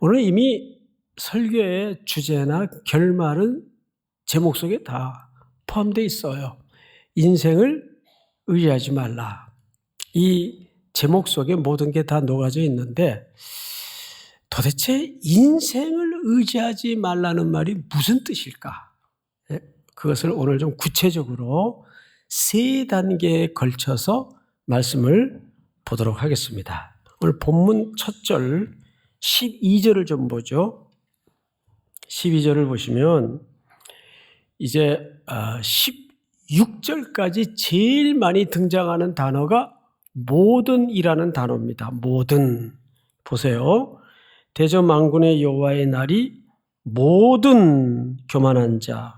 오늘 이미 설교의 주제나 결말은 제목 속에 다 포함되어 있어요. 인생을 의지하지 말라. 이 제목 속에 모든 게 다 녹아져 있는데 도대체 인생을 의지하지 말라는 말이 무슨 뜻일까? 그것을 오늘 좀 구체적으로 세 단계에 걸쳐서 말씀을 보도록 하겠습니다. 오늘 본문 첫 절 12절을 좀 보죠. 12절을 보시면 이제 16절까지 제일 많이 등장하는 단어가 모든이라는 단어입니다. 모든. 보세요. 대저만군의 여호와의 날이 모든 교만한 자,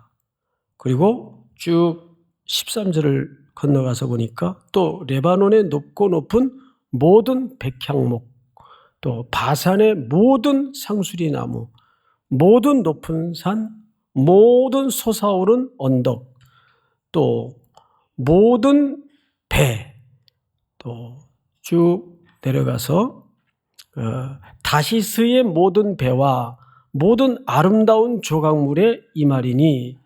그리고 쭉 13절을 건너가서 보니까 또 레바논의 높고 높은 모든 백향목, 또 바산의 모든 상수리 나무, 모든 높은 산, 모든 솟아오른 언덕, 또 모든 배, 또 쭉 내려가서 다시스의 모든 배와 모든 아름다운 조각물의 이 말이니,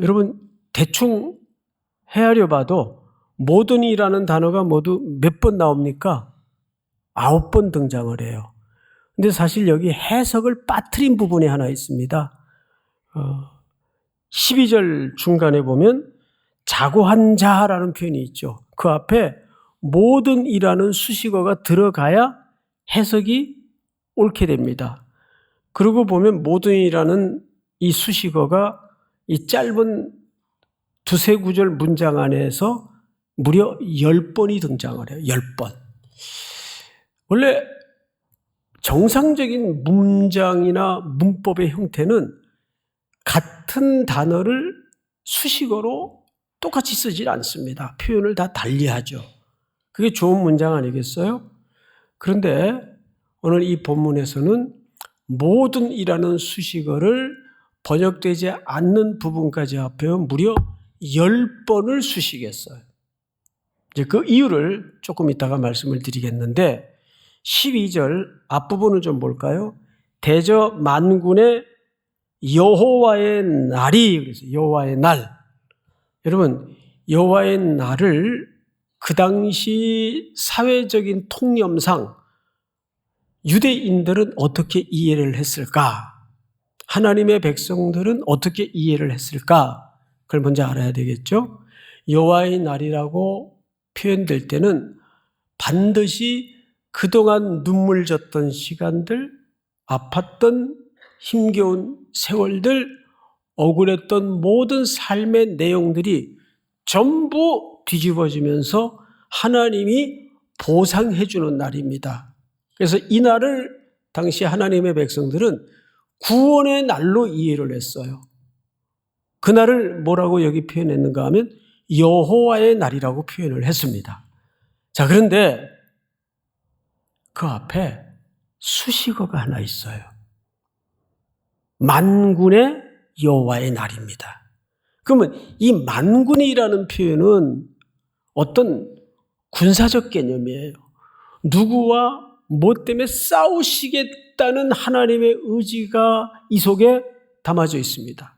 여러분 대충 헤아려 봐도 모든이라는 단어가 모두 몇 번 나옵니까? 9번 등장을 해요. 근데 사실 여기 해석을 빠뜨린 부분이 하나 있습니다. 12절 중간에 보면 자고한 자라는 표현이 있죠. 그 앞에 모든이라는 수식어가 들어가야 해석이 옳게 됩니다. 그러고 보면 모든이라는 이 수식어가 이 짧은 두세 구절 문장 안에서 무려 10번이 등장을 해요. 10번. 원래 정상적인 문장이나 문법의 형태는 같은 단어를 수식어로 똑같이 쓰질 않습니다. 표현을 다 달리하죠. 그게 좋은 문장 아니겠어요? 그런데 오늘 이 본문에서는 모든이라는 수식어를 번역되지 않는 부분까지 합해서 무려 10번을 수식했어요. 이제 그 이유를 조금 이따가 말씀을 드리겠는데 12절 앞부분을 좀 볼까요? 대저 만군의 여호와의 날이, 그래서 여호와의 날. 여러분, 여호와의 날을 그 당시 사회적인 통념상 유대인들은 어떻게 이해를 했을까? 하나님의 백성들은 어떻게 이해를 했을까? 그걸 먼저 알아야 되겠죠? 여호와의 날이라고 표현될 때는 반드시 그동안 눈물 졌던 시간들, 아팠던 힘겨운 세월들, 억울했던 모든 삶의 내용들이 전부 뒤집어지면서 하나님이 보상해 주는 날입니다. 그래서 이 날을 당시 하나님의 백성들은 구원의 날로 이해를 했어요. 그 날을 뭐라고 여기 표현했는가 하면 여호와의 날이라고 표현을 했습니다. 자, 그런데 그 앞에 수식어가 하나 있어요. 만군의 여호와의 날입니다. 그러면 이 만군이라는 표현은 어떤 군사적 개념이에요. 누구와 뭐 때문에 싸우시겠다는 하나님의 의지가 이 속에 담아져 있습니다.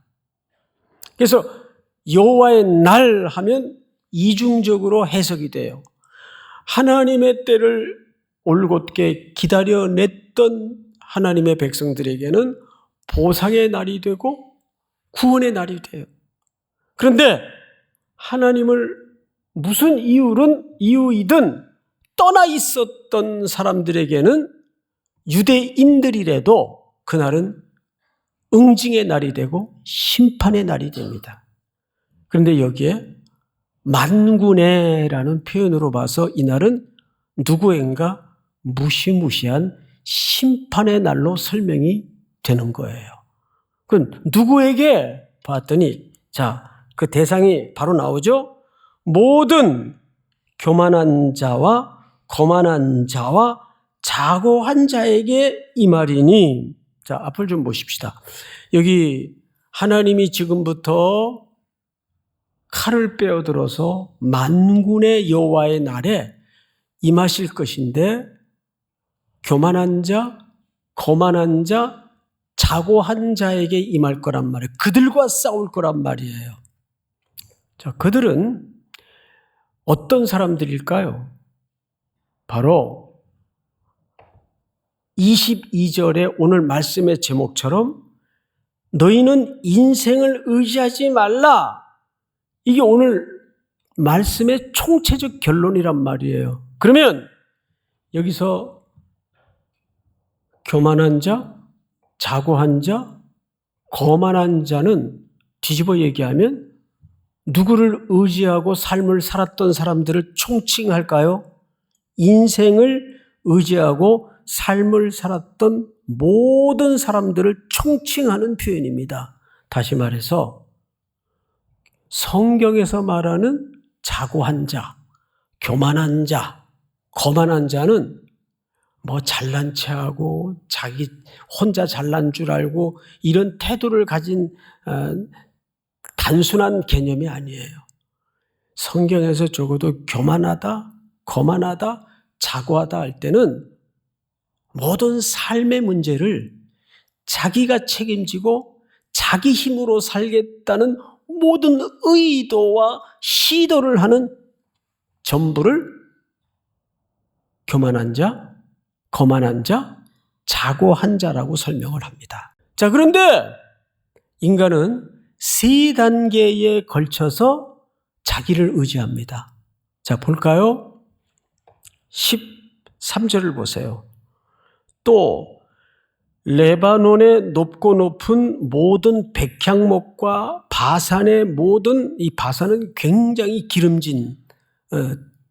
그래서 여호와의 날 하면 이중적으로 해석이 돼요. 하나님의 때를 올곧게 기다려냈던 하나님의 백성들에게는 보상의 날이 되고 구원의 날이 돼요. 그런데 하나님을 무슨 이유이든 떠나 있었던 사람들에게는 유대인들이라도 그날은 응징의 날이 되고 심판의 날이 됩니다. 그런데 여기에 만군의라는 표현으로 봐서 이날은 누구인가 무시무시한 심판의 날로 설명이 되는 거예요. 그럼 누구에게 봤더니 자, 그 대상이 바로 나오죠. 모든 교만한 자와 거만한 자와 자고한 자에게 이 말이니. 자, 앞을 좀 보십시다. 여기 하나님이 지금부터 칼을 빼어들어서 만군의 여호와의 날에 임하실 것인데 교만한 자, 거만한 자, 자고한 자에게 임할 거란 말이에요. 그들과 싸울 거란 말이에요. 자, 그들은 어떤 사람들일까요? 바로 22절에 오늘 말씀의 제목처럼 너희는 인생을 의지하지 말라. 이게 오늘 말씀의 총체적 결론이란 말이에요. 그러면 여기서 교만한 자, 자고한 자, 거만한 자는 뒤집어 얘기하면 누구를 의지하고 삶을 살았던 사람들을 총칭할까요? 인생을 의지하고 삶을 살았던 모든 사람들을 총칭하는 표현입니다. 다시 말해서 성경에서 말하는 자고한 자, 교만한 자, 거만한 자는 뭐 잘난 체하고 자기 혼자 잘난 줄 알고 이런 태도를 가진 단순한 개념이 아니에요. 성경에서 적어도 교만하다, 거만하다, 자고하다 할 때는 모든 삶의 문제를 자기가 책임지고 자기 힘으로 살겠다는 모든 의도와 시도를 하는 전부를 교만한 자, 거만한 자, 자고한 자라고 설명을 합니다. 자, 그런데 인간은 세 단계에 걸쳐서 자기를 의지합니다. 자, 볼까요? 13절을 보세요. 또 레바논의 높고 높은 모든 백향목과 바산의 모든, 이 바산은 굉장히 기름진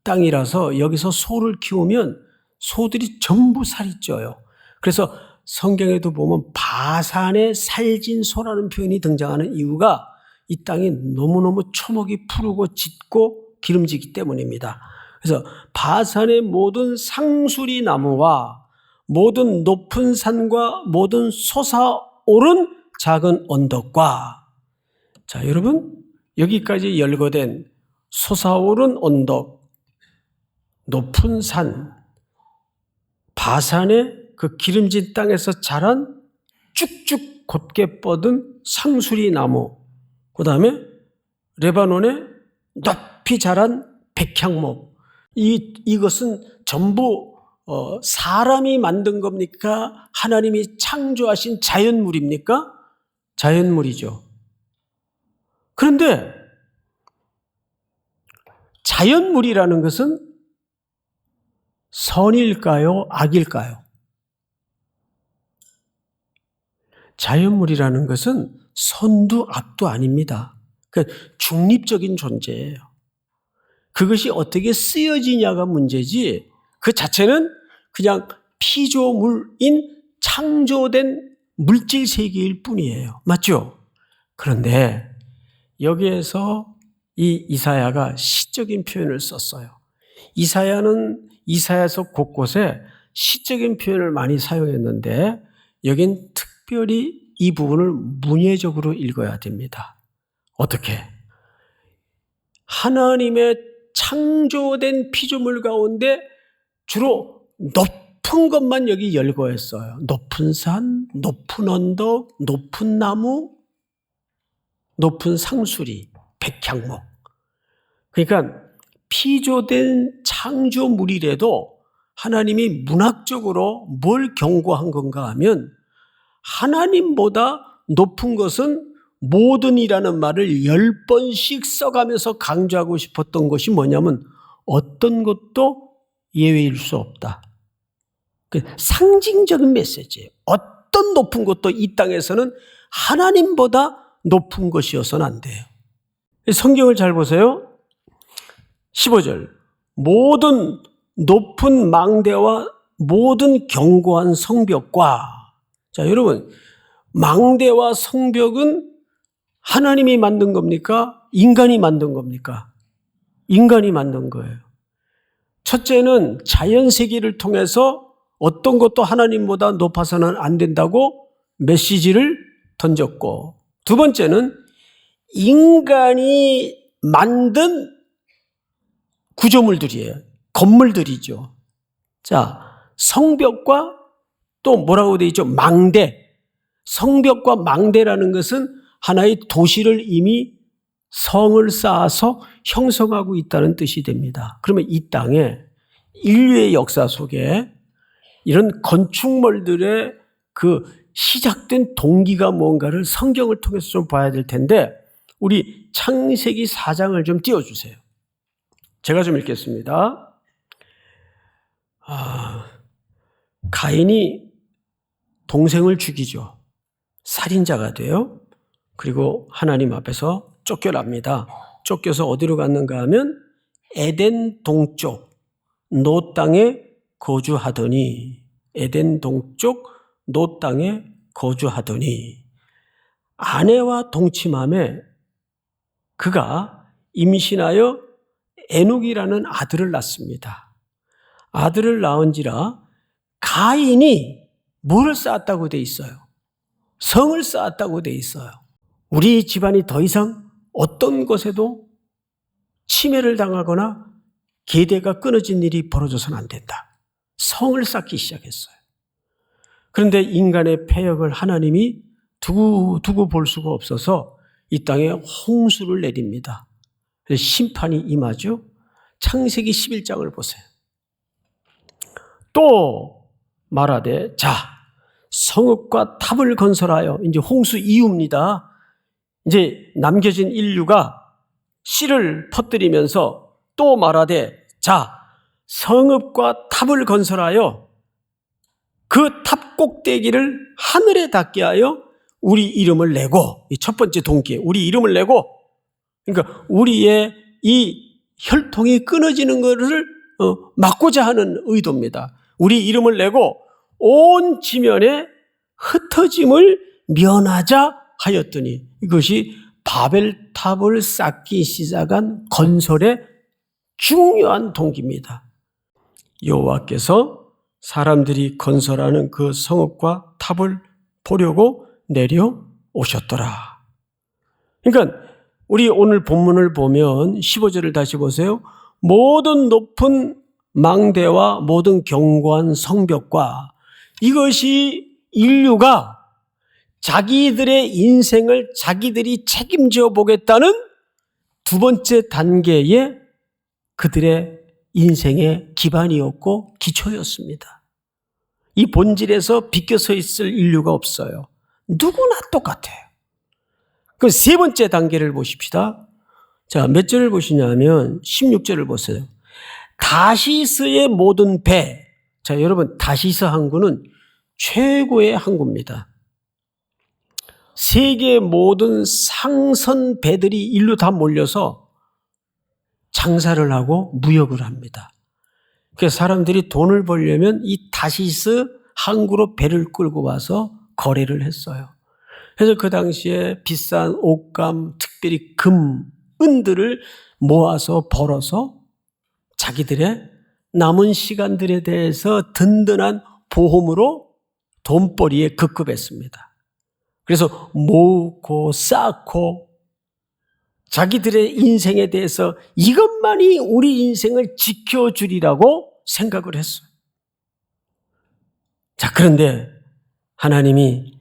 땅이라서 여기서 소를 키우면 소들이 전부 살이 쪄요. 그래서 성경에도 보면 바산의 살진 소라는 표현이 등장하는 이유가 이 땅이 너무너무 초목이 푸르고 짙고 기름지기 때문입니다. 그래서 바산의 모든 상수리 나무와 모든 높은 산과 모든 솟아오른 작은 언덕과, 자, 여러분, 여기까지 열거된 솟아오른 언덕, 높은 산, 바산의 그 기름진 땅에서 자란 쭉쭉 곧게 뻗은 상수리 나무, 그 다음에 레바논에 높이 자란 백향목, 이것은 전부 사람이 만든 겁니까? 하나님이 창조하신 자연물입니까? 자연물이죠. 그런데 자연물이라는 것은 선일까요? 악일까요? 자연물이라는 것은 선도 악도 아닙니다. 그러니까 중립적인 존재예요. 그것이 어떻게 쓰여지냐가 문제지 그 자체는 그냥 피조물인 창조된 물질 세계일 뿐이에요. 맞죠? 그런데 여기에서 이 이사야가 시적인 표현을 썼어요. 이사야는 이사야서 곳곳에 시적인 표현을 많이 사용했는데 여긴 특별히 이 부분을 문예적으로 읽어야 됩니다. 어떻게? 하나님의 창조된 피조물 가운데 주로 높은 것만 여기 열거했어요. 높은 산, 높은 언덕, 높은 나무, 높은 상수리, 백향목. 그러니까 피조된 창조물이라도 하나님이 문학적으로 뭘 경고한 건가 하면 하나님보다 높은 것은 모든이라는 말을 10번씩 써가면서 강조하고 싶었던 것이 뭐냐면 어떤 것도 예외일 수 없다. 상징적인 메시지예요. 어떤 높은 것도 이 땅에서는 하나님보다 높은 것이어서는 안 돼요. 성경을 잘 보세요. 15절. 모든 높은 망대와 모든 견고한 성벽과, 자, 여러분, 망대와 성벽은 하나님이 만든 겁니까? 인간이 만든 겁니까? 인간이 만든 거예요. 첫째는 자연 세계를 통해서 어떤 것도 하나님보다 높아서는 안 된다고 메시지를 던졌고, 두 번째는 인간이 만든 구조물들이에요. 건물들이죠. 자, 성벽과 또 뭐라고 되어 있죠? 망대. 성벽과 망대라는 것은 하나의 도시를 이미 성을 쌓아서 형성하고 있다는 뜻이 됩니다. 그러면 이 땅에 인류의 역사 속에 이런 건축물들의 그 시작된 동기가 뭔가를 성경을 통해서 좀 봐야 될 텐데, 우리 창세기 4장을 좀 띄워주세요. 제가 좀 읽겠습니다. 가인이 동생을 죽이죠. 살인자가 돼요. 그리고 하나님 앞에서 쫓겨납니다. 쫓겨서 어디로 갔는가 하면 에덴 동쪽 노 땅에 거주하더니, 에덴 동쪽 노 땅에 거주하더니 아내와 동침함에 그가 임신하여 에녹이라는 아들을 낳습니다. 아들을 낳은지라 가인이 뭐를 쌓았다고 돼 있어요? 성을 쌓았다고 돼 있어요. 우리 집안이 더 이상 어떤 것에도 침해를 당하거나 계대가 끊어진 일이 벌어져서는 안 된다. 성을 쌓기 시작했어요. 그런데 인간의 패역을 하나님이 두고 볼 수가 없어서 이 땅에 홍수를 내립니다. 그래서 심판이 임하죠. 창세기 11장을 보세요. 또 말하되 자 성읍과 탑을 건설하여, 이제 홍수 이후입니다. 이제 남겨진 인류가 씨를 퍼뜨리면서 또 말하되 자 성읍과 탑을 건설하여 그 탑 꼭대기를 하늘에 닿게 하여 우리 이름을 내고, 이 첫 번째 동기, 우리 이름을 내고, 그러니까 우리의 이 혈통이 끊어지는 것을 막고자 하는 의도입니다. 우리 이름을 내고 온 지면에 흩어짐을 면하자 하였더니, 이것이 바벨탑을 쌓기 시작한 건설의 중요한 동기입니다. 여호와께서 사람들이 건설하는 그 성읍과 탑을 보려고 내려오셨더라. 그러니까 우리 오늘 본문을 보면 15절을 다시 보세요. 모든 높은 망대와 모든 견고한 성벽과, 이것이 인류가 자기들의 인생을 자기들이 책임져 보겠다는 두 번째 단계의 그들의 인생의 기반이었고 기초였습니다. 이 본질에서 비껴서 있을 인류가 없어요. 누구나 똑같아요. 그럼 세 번째 단계를 보십시다. 자, 몇 절을 보시냐면 16절을 보세요. 다시스의 모든 배. 자, 여러분, 다시스 항구는 최고의 항구입니다. 세계 모든 상선 배들이 일로 다 몰려서 장사를 하고 무역을 합니다. 그래서 사람들이 돈을 벌려면 이 다시스 항구로 배를 끌고 와서 거래를 했어요. 그래서 그 당시에 비싼 옷감, 특별히 금, 은들을 모아서 벌어서 자기들의 남은 시간들에 대해서 든든한 보험으로 돈벌이에 급급했습니다. 그래서 모으고 쌓고 자기들의 인생에 대해서 이것만이 우리 인생을 지켜주리라고 생각을 했어요. 자, 그런데 하나님이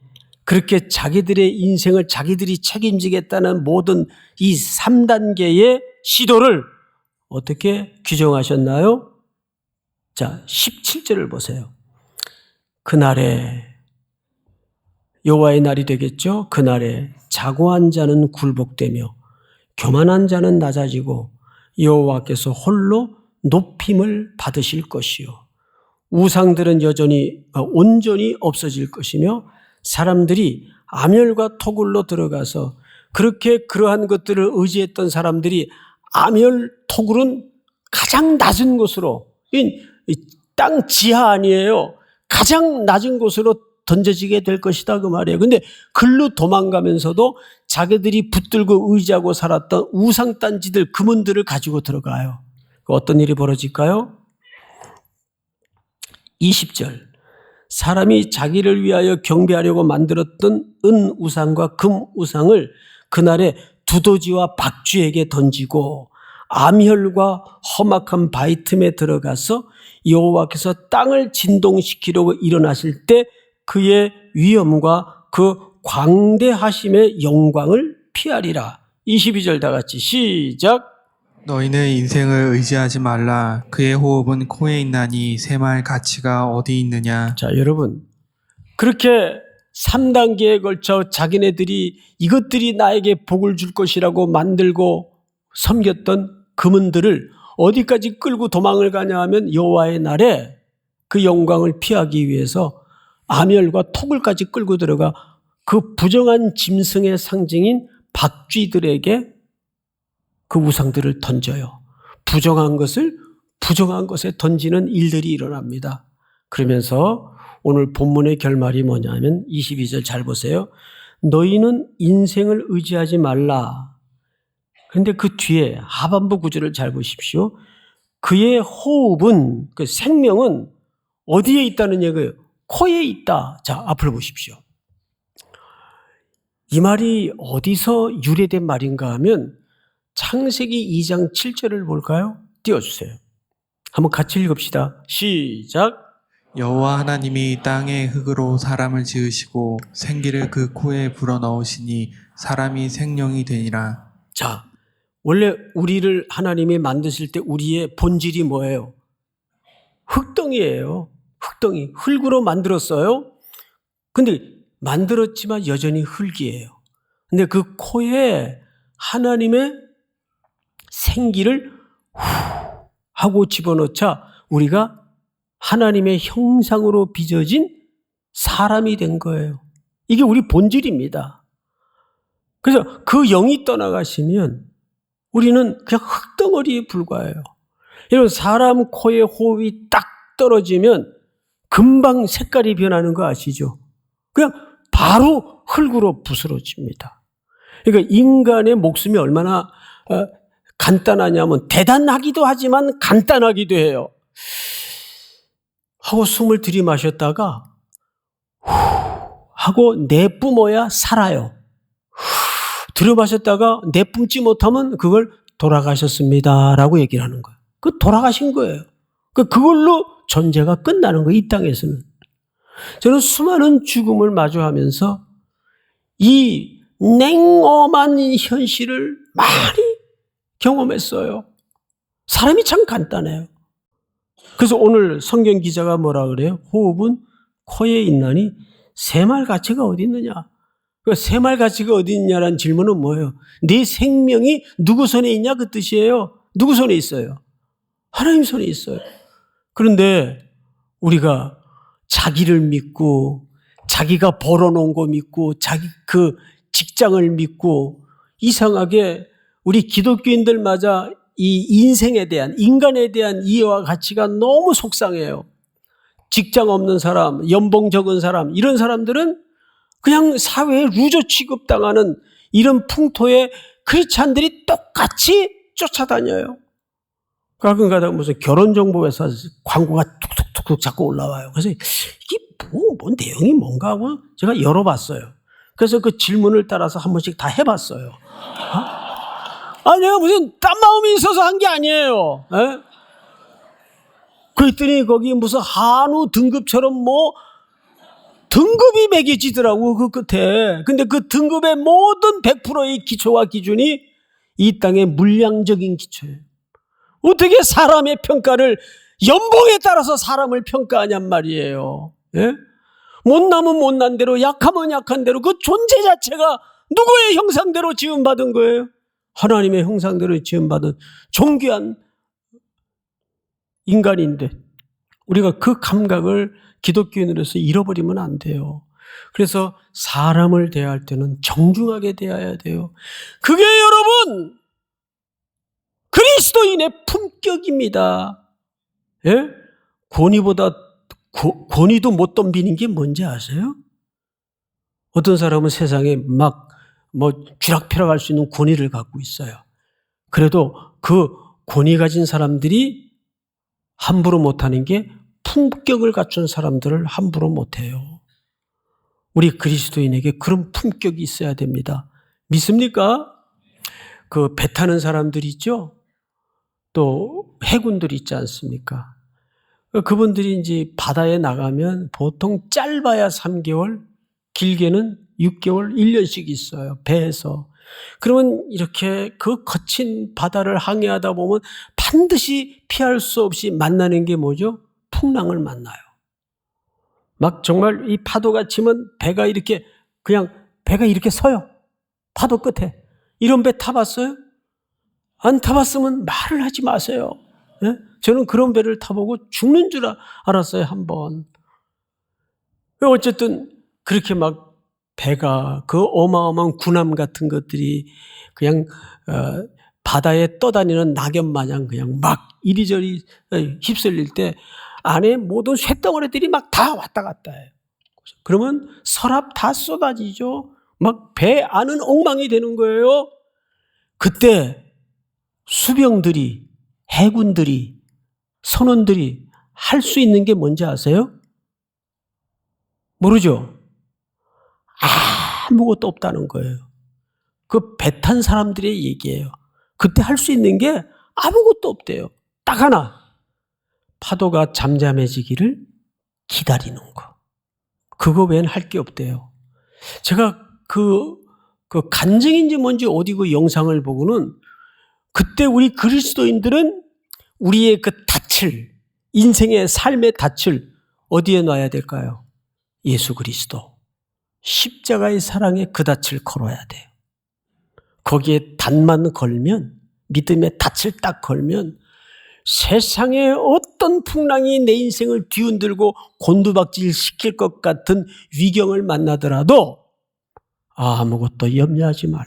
그렇게 자기들의 인생을 자기들이 책임지겠다는 모든 이 3단계의 시도를 어떻게 규정하셨나요? 자, 17절을 보세요. 그날에, 여호와의 날이 되겠죠. 그날에 자고한 자는 굴복되며 교만한 자는 낮아지고 여호와께서 홀로 높임을 받으실 것이요, 우상들은 온전히 없어질 것이며 사람들이 암열과 토굴로 들어가서, 그렇게 그러한 것들을 의지했던 사람들이 암열 토굴은 가장 낮은 곳으로, 땅 지하 아니에요. 가장 낮은 곳으로 던져지게 될 것이다 그 말이에요. 근데 글로 도망가면서도 자기들이 붙들고 의지하고 살았던 우상단지들, 금은들을 가지고 들어가요. 어떤 일이 벌어질까요? 20절. 사람이 자기를 위하여 경배하려고 만들었던 은 우상과 금 우상을 그날에 두더지와 박쥐에게 던지고 암혈과 험악한 바위 틈에 들어가서 여호와께서 땅을 진동시키려고 일어나실 때 그의 위엄과 그 광대하심의 영광을 피하리라. 22절 다 같이 시작. 너희는 인생을 의지하지 말라. 그의 호흡은 코에 있나니 샘할 가치가 어디 있느냐. 자, 여러분, 그렇게 3단계에 걸쳐 자기네들이 이것들이 나에게 복을 줄 것이라고 만들고 섬겼던 금은들을 어디까지 끌고 도망을 가냐 하면 여호와의 날에 그 영광을 피하기 위해서 암열과 톡을까지 끌고 들어가 그 부정한 짐승의 상징인 박쥐들에게 그 우상들을 던져요. 부정한 것을 부정한 것에 던지는 일들이 일어납니다. 그러면서 오늘 본문의 결말이 뭐냐면 22절 잘 보세요. 너희는 인생을 의지하지 말라. 그런데 그 뒤에 하반부 구절을 잘 보십시오. 그의 호흡은, 그 생명은 어디에 있다는 얘기예요? 코에 있다. 자, 앞을 보십시오. 이 말이 어디서 유래된 말인가 하면 창세기 2장 7절을 볼까요? 띄워주세요. 한번 같이 읽읍시다. 시작. 여호와 하나님이 땅의 흙으로 사람을 지으시고 생기를 그 코에 불어넣으시니 사람이 생명이 되니라. 자, 원래 우리를 하나님이 만드실 때 우리의 본질이 뭐예요? 흙덩이예요. 흙덩이. 흙으로 만들었어요. 근데 만들었지만 여전히 흙이에요. 근데 그 코에 하나님의 생기를 후 하고 집어넣자 우리가 하나님의 형상으로 빚어진 사람이 된 거예요. 이게 우리 본질입니다. 그래서 그 영이 떠나가시면 우리는 그냥 흙덩어리에 불과해요. 여러분, 사람 코에 호흡이 딱 떨어지면 금방 색깔이 변하는 거 아시죠? 그냥 바로 흙으로 부스러집니다. 그러니까 인간의 목숨이 얼마나 간단하냐면 대단하기도 하지만 간단하기도 해요. 하고 숨을 들이마셨다가 후 하고 내뿜어야 살아요. 들이마셨다가 내뿜지 못하면 그걸 돌아가셨습니다 라고 얘기를 하는 거예요. 그 돌아가신 거예요. 그걸로 존재가 끝나는 거예요. 이 땅에서는. 저는 수많은 죽음을 마주하면서 이 냉엄한 현실을 많이 경험했어요. 사람이 참 간단해요. 그래서 오늘 성경 기자가 뭐라 그래요? 호흡은 코에 있나니 샘할 가치가 어디 있느냐? 그 샘할 가치가 어디 있냐라는 질문은 뭐예요? 네 생명이 누구 손에 있냐 그 뜻이에요. 누구 손에 있어요? 하나님 손에 있어요. 그런데 우리가 자기를 믿고 자기가 벌어놓은 거 믿고 자기 그 직장을 믿고 이상하게 우리 기독교인들마저 이 인생에 대한 인간에 대한 이해와 가치가 너무 속상해요. 직장 없는 사람, 연봉 적은 사람 이런 사람들은 그냥 사회에 루저 취급당하는 이런 풍토에 크리스찬들이 똑같이 쫓아다녀요. 가끔가다 무슨 결혼정보회사 광고가 툭툭툭툭 자꾸 올라와요. 그래서 이게 뭐 내용이 뭔가 하고 제가 열어봤어요. 그래서 그 질문을 따라서 한 번씩 다 해봤어요. 내가 무슨 딴 마음이 있어서 한 게 아니에요. 에? 그랬더니 거기 무슨 한우 등급처럼 뭐 등급이 매겨지더라고 그 끝에. 근데 그 등급의 모든 100%의 기초와 기준이 이 땅의 물량적인 기초예요. 어떻게 사람의 평가를 연봉에 따라서 사람을 평가하냔 말이에요. 예? 못나면 못난 대로 약하면 약한 대로 그 존재 자체가 누구의 형상대로 지음받은 거예요? 하나님의 형상대로 지음받은 존귀한 인간인데 우리가 그 감각을 기독교인으로서 잃어버리면 안 돼요. 그래서 사람을 대할 때는 정중하게 대해야 돼요. 그게 여러분 그리스도인의 품격입니다. 예? 권위도 못 덤비는 게 뭔지 아세요? 어떤 사람은 세상에 막 쥐락펴락할 수 있는 권위를 갖고 있어요. 그래도 그 권위 가진 사람들이 함부로 못하는 게 품격을 갖춘 사람들을 함부로 못해요. 우리 그리스도인에게 그런 품격이 있어야 됩니다. 믿습니까? 그 배 타는 사람들 있죠? 또 해군들이 있지 않습니까? 그분들이 이제 바다에 나가면 보통 짧아야 3개월, 길게는 6개월, 1년씩 있어요. 배에서. 그러면 이렇게 그 거친 바다를 항해하다 보면 반드시 피할 수 없이 만나는 게 뭐죠? 풍랑을 만나요. 막 정말 이 파도가 치면 배가 이렇게 서요. 파도 끝에. 이런 배 타봤어요? 안 타봤으면 말을 하지 마세요. 예? 저는 그런 배를 타보고 죽는 줄 알았어요, 한 번. 어쨌든 그렇게 막 배가 그 어마어마한 군함 같은 것들이 그냥 바다에 떠다니는 낙엽 마냥 그냥 막 이리저리 휩쓸릴 때 안에 모든 쇳덩어리들이 막 다 왔다 갔다 해요. 그러면 서랍 다 쏟아지죠. 막 배 안은 엉망이 되는 거예요. 그때 수병들이, 해군들이, 선원들이 할 수 있는 게 뭔지 아세요? 모르죠? 아무것도 없다는 거예요. 그 배 탄 사람들의 얘기예요. 그때 할 수 있는 게 아무것도 없대요. 딱 하나. 파도가 잠잠해지기를 기다리는 거. 그거 외엔 할 게 없대요. 제가 그 간증인지 뭔지 어디 그 영상을 보고는 그때 우리 그리스도인들은 우리의 그 닻을, 인생의 삶의 닻을 어디에 놔야 될까요? 예수 그리스도. 십자가의 사랑에 그 닻을 걸어야 돼요. 거기에 닷만 걸면, 믿음의 닻을 딱 걸면 세상에 어떤 풍랑이 내 인생을 뒤흔들고 곤두박질 시킬 것 같은 위경을 만나더라도 아무것도 염려하지 말라.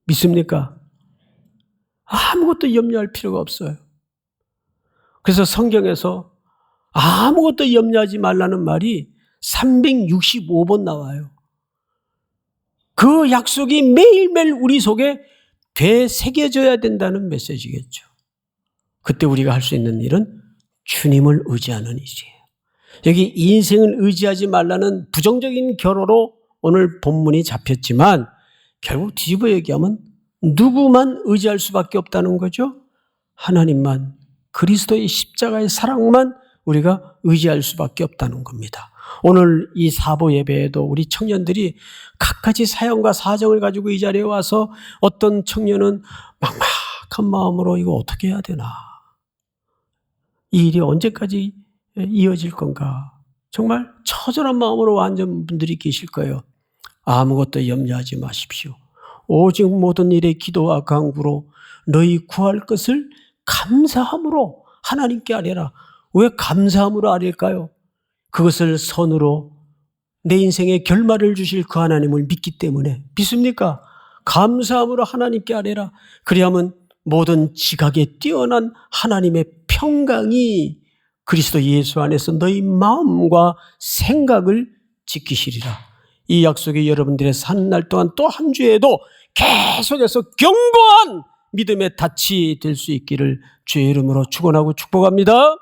믿습니까? 아무것도 염려할 필요가 없어요. 그래서 성경에서 아무것도 염려하지 말라는 말이 365번 나와요. 그 약속이 매일매일 우리 속에 되새겨져야 된다는 메시지겠죠. 그때 우리가 할 수 있는 일은 주님을 의지하는 일이에요. 여기 인생을 의지하지 말라는 부정적인 결어로 오늘 본문이 잡혔지만 결국 뒤집어 얘기하면 누구만 의지할 수밖에 없다는 거죠? 하나님만, 그리스도의 십자가의 사랑만 우리가 의지할 수밖에 없다는 겁니다. 오늘 이 사보 예배에도 우리 청년들이 각가지 사연과 사정을 가지고 이 자리에 와서 어떤 청년은 막막한 마음으로 이거 어떻게 해야 되나? 이 일이 언제까지 이어질 건가? 정말 처절한 마음으로 완전 분들이 계실 거예요. 아무것도 염려하지 마십시오. 오직 모든 일에 기도와 간구로 너희 구할 것을 감사함으로 하나님께 아뢰라. 왜 감사함으로 아뢰일까요? 그것을 선으로 내 인생에 결말을 주실 그 하나님을 믿기 때문에. 믿습니까? 감사함으로 하나님께 아뢰라. 그리하면 모든 지각에 뛰어난 하나님의 평강이 그리스도 예수 안에서 너희 마음과 생각을 지키시리라. 이 약속이 여러분들의 사는 날 동안 또 한 주에도 계속해서 견고한 믿음의 닻이 될 수 있기를 주의 이름으로 축원하고 축복합니다.